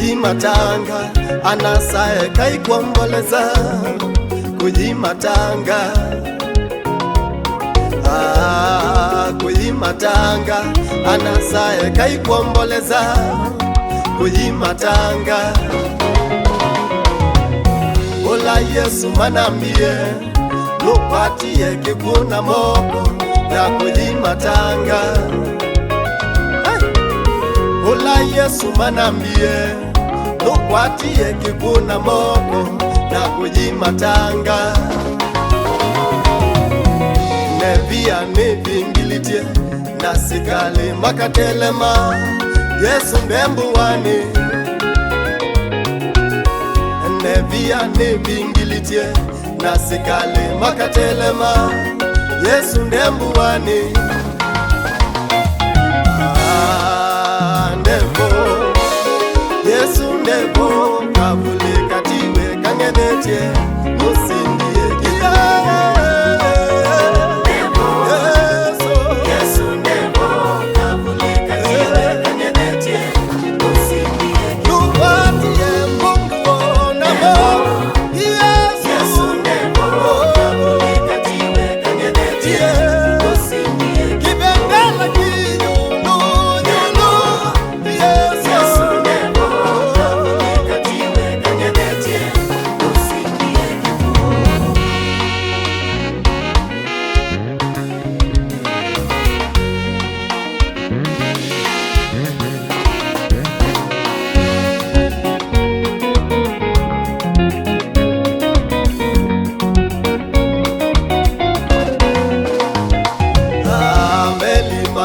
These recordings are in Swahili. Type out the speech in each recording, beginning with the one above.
kujimatanga anasaye kaikwomboleza kujimatanga kujimatanga anasaye kaikwomboleza kujimatanga ola Yesu manambie lupatie kikuna moko na kujimatanga ola Yesu manambie lupatie kikuna moko na kujimatanga nevia nivingilitie na sikali makatelema Yesu ndembuwani nevia nivingilitie na sikali makatelema Yesu ndembuwani ndevo Yesu ndevo kavule katiwe kangenetie musindie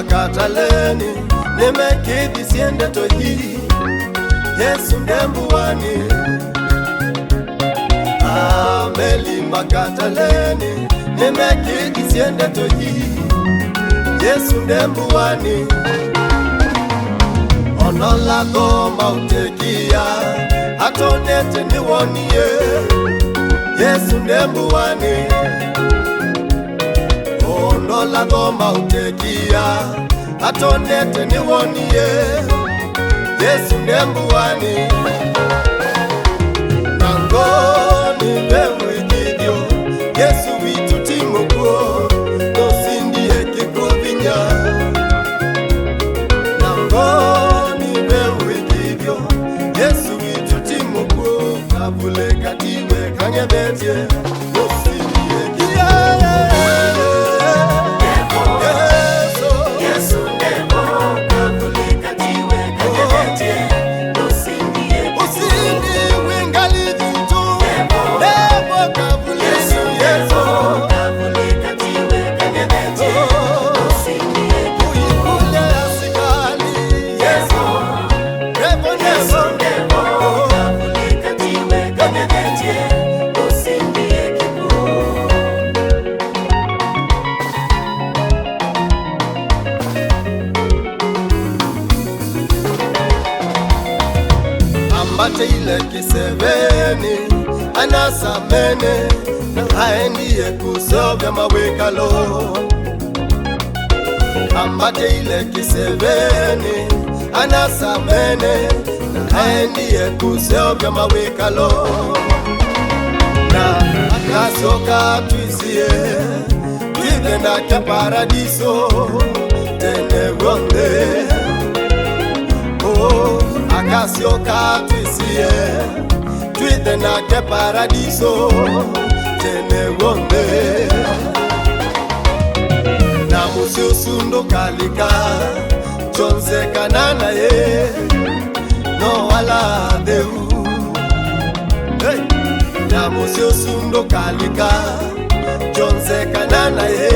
Kataleni nimekidi siende toji Yesu ndembuwani ameli makataleni nimekidi siende toji Yesu ndembuwani onola goma utekia atonete niwonie Yesu ndembuwani onola goma utekia atonete niwonie Yesu ndembuwani nangoni bemwigidio Yesu witutimukuo nosindie kikuvinya nangoni bemwigidio Yesu witutimukuo kavule katiwe kangebetie nosindie kiyaye Ambate ile kiseveni anasamene na aendie kusovya mawekalo ambate ile kiseveni anasamene na aendie kusovya mawekalo na akasoka twizie twigenda kya paradiso tene wonde akasioka twisie twithena ke paradiso tene wonde na mususundo kalika chonse kanana ye no wala deu hey. Na mususundo kalika chonse kanana ye